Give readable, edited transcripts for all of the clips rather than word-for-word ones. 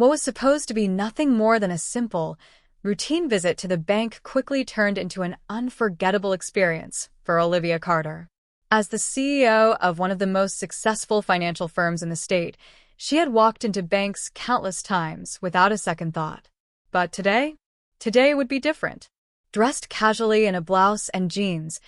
What was supposed to be nothing more than a simple, routine visit to the bank quickly turned into an unforgettable experience for Olivia Carter. As the CEO of one of the most successful financial firms in the state, she had walked into banks countless times without a second thought. But today would be different. Dressed casually in a blouse and jeans,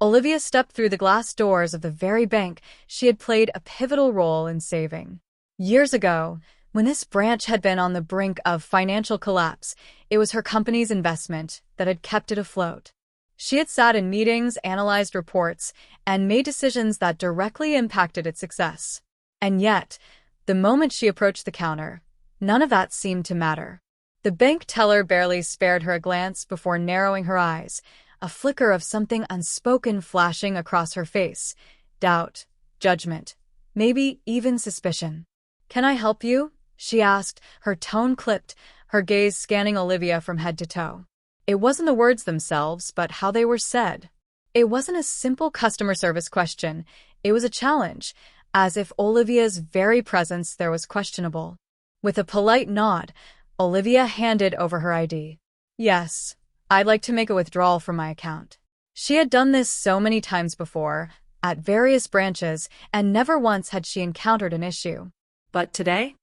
Olivia stepped through the glass doors of the very bank she had played a pivotal role in saving. Years ago, when this branch had been on the brink of financial collapse, it was her company's investment that had kept it afloat. She had sat in meetings, analyzed reports, and made decisions that directly impacted its success. And yet, the moment she approached the counter, none of that seemed to matter. The bank teller barely spared her a glance before narrowing her eyes, a flicker of something unspoken flashing across her face. Doubt, judgment, maybe even suspicion. "Can I help you?" she asked, her tone clipped, her gaze scanning Olivia from head to toe. It wasn't the words themselves, but how they were said. It wasn't a simple customer service question. It was a challenge, as if Olivia's very presence there was questionable. With a polite nod, Olivia handed over her ID. "Yes, I'd like to make a withdrawal from my account." She had done this so many times before, at various branches, and never once had she encountered an issue. But today,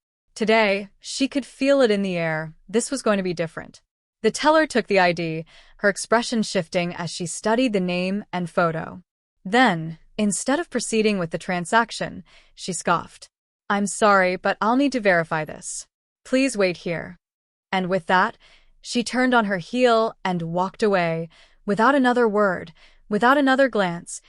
she could feel it in the air. This was going to be different. The teller took the ID, her expression shifting as she studied the name and photo. Then, instead of proceeding with the transaction, she scoffed. "I'm sorry, but I'll need to verify this. Please wait here." And with that, she turned on her heel and walked away, without another word, without another glance,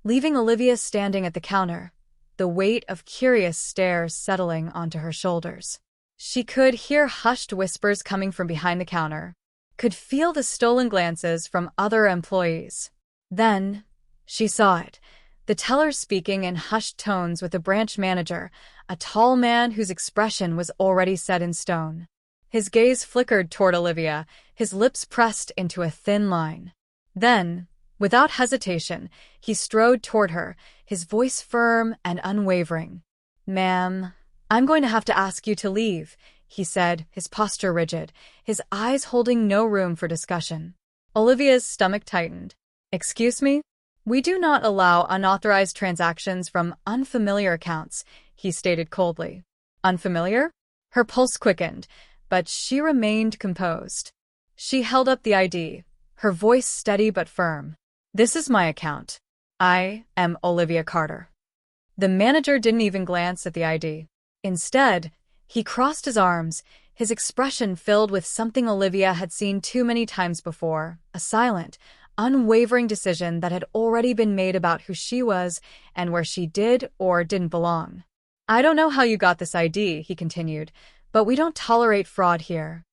leaving Olivia standing at the counter, the weight of curious stares settling onto her shoulders. She could hear hushed whispers coming from behind the counter, could feel the stolen glances from other employees. Then, she saw it, the teller speaking in hushed tones with the branch manager, a tall man whose expression was already set in stone. His gaze flickered toward Olivia, his lips pressed into a thin line. Then, without hesitation, he strode toward her, his voice firm and unwavering. "Ma'am, I'm going to have to ask you to leave," he said, his posture rigid, his eyes holding no room for discussion. Olivia's stomach tightened. "Excuse me? We do not allow unauthorized transactions from unfamiliar accounts," he stated coldly. "Unfamiliar?" Her pulse quickened, but she remained composed. She held up the ID, her voice steady but firm. "This is my account. I am Olivia Carter." The manager didn't even glance at the ID. Instead, he crossed his arms, his expression filled with something Olivia had seen too many times before, a silent, unwavering decision that had already been made about who she was and where she did or didn't belong. "I don't know how you got this ID," he continued, "but we don't tolerate fraud here."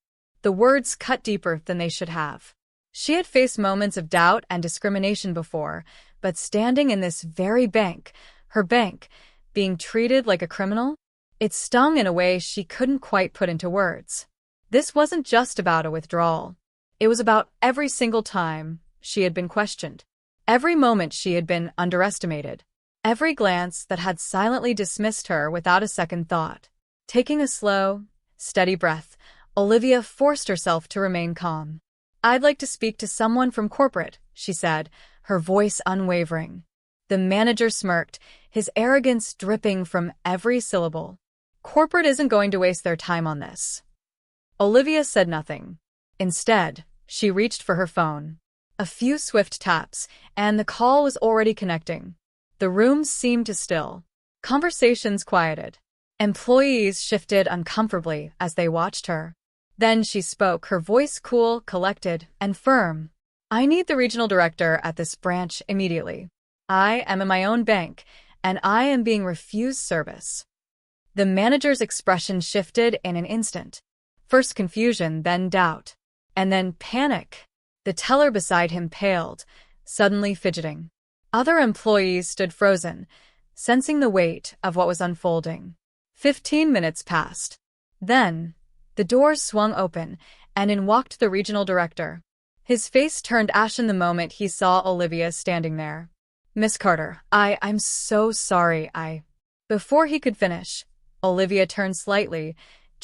The words cut deeper than they should have. She had faced moments of doubt and discrimination before, but standing in this very bank, her bank, being treated like a criminal, it stung in a way she couldn't quite put into words. This wasn't just about a withdrawal. It was about every single time she had been questioned, every moment she had been underestimated, every glance that had silently dismissed her without a second thought. Taking a slow, steady breath, Olivia forced herself to remain calm. "I'd like to speak to someone from corporate," she said, her voice unwavering. The manager smirked, his arrogance dripping from every syllable. "Corporate isn't going to waste their time on this." Olivia said nothing. Instead, she reached for her phone. A few swift taps, and the call was already connecting. The room seemed to still. Conversations quieted. Employees shifted uncomfortably as they watched her. Then she spoke, her voice cool, collected, and firm. "I need the regional director at this branch immediately. I am in my own bank, and I am being refused service." The manager's expression shifted in an instant. First confusion, then doubt, and then panic. The teller beside him paled, suddenly fidgeting. Other employees stood frozen, sensing the weight of what was unfolding. 15 minutes passed. Then, the doors swung open, and in walked the regional director. His face turned ashen the moment he saw Olivia standing there. "Miss Carter, I'm so sorry, Before he could finish, Olivia turned slightly,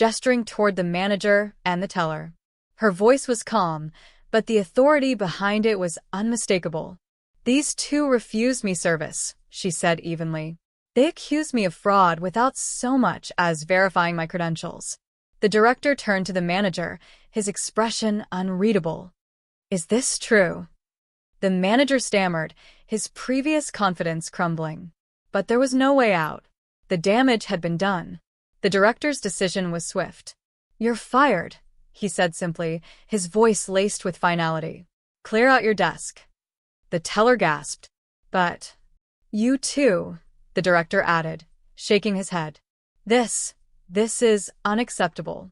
gesturing toward the manager and the teller. Her voice was calm, but the authority behind it was unmistakable. "These two refused me service," she said evenly. "They accused me of fraud without so much as verifying my credentials." The director turned to the manager, his expression unreadable. "Is this true?" The manager stammered, his previous confidence crumbling. But there was no way out. The damage had been done. The director's decision was swift. "You're fired," he said simply, his voice laced with finality. "Clear out your desk." The teller gasped. "But you too," the director added, shaking his head. This is unacceptable."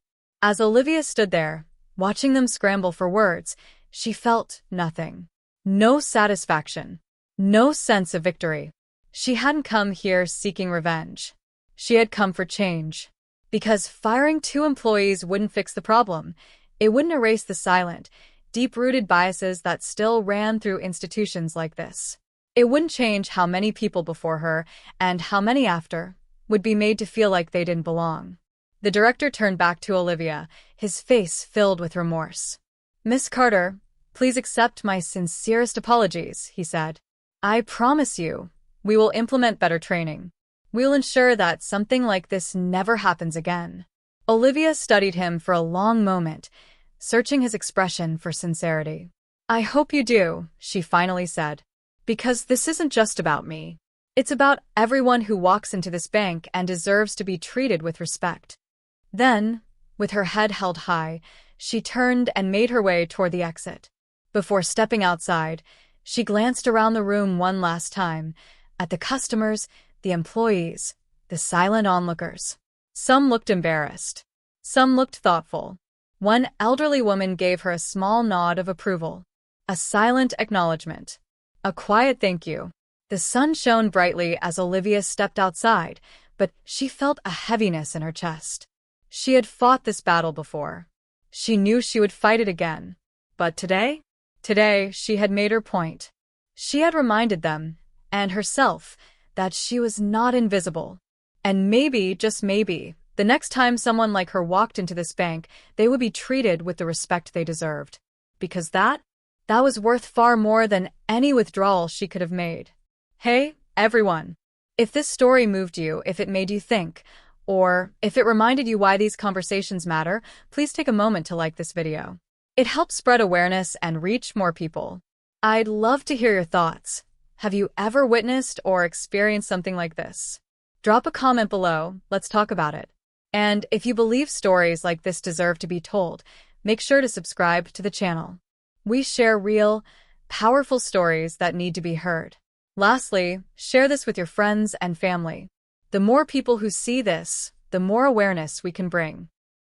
As Olivia stood there, watching them scramble for words, she felt nothing. No satisfaction. No sense of victory. She hadn't come here seeking revenge. She had come for change. Because firing two employees wouldn't fix the problem. It wouldn't erase the silent, deep-rooted biases that still ran through institutions like this. It wouldn't change how many people before her, and how many after, would be made to feel like they didn't belong. The director turned back to Olivia, his face filled with remorse. "Miss Carter, please accept my sincerest apologies," he said. "I promise you, we will implement better training. We'll ensure that something like this never happens again." Olivia studied him for a long moment, searching his expression for sincerity. "I hope you do," she finally said. "Because this isn't just about me. It's about everyone who walks into this bank and deserves to be treated with respect." Then, with her head held high, she turned and made her way toward the exit. Before stepping outside, she glanced around the room one last time, at the customers, the employees, the silent onlookers. Some looked embarrassed. Some looked thoughtful. One elderly woman gave her a small nod of approval, a silent acknowledgement, a quiet thank you. The sun shone brightly as Olivia stepped outside, but she felt a heaviness in her chest. She had fought this battle before. She knew she would fight it again. But today she had made her point. She had reminded them, and herself, that she was not invisible. And maybe, just maybe, the next time someone like her walked into this bank, they would be treated with the respect they deserved. Because that was worth far more than any withdrawal she could have made. Hey, everyone. If this story moved you, if it made you think, or if it reminded you why these conversations matter, please take a moment to like this video. It helps spread awareness and reach more people. I'd love to hear your thoughts. Have you ever witnessed or experienced something like this? Drop a comment below, let's talk about it. And if you believe stories like this deserve to be told, make sure to subscribe to the channel. We share real, powerful stories that need to be heard. Lastly, share this with your friends and family. The more people who see this, the more awareness we can bring.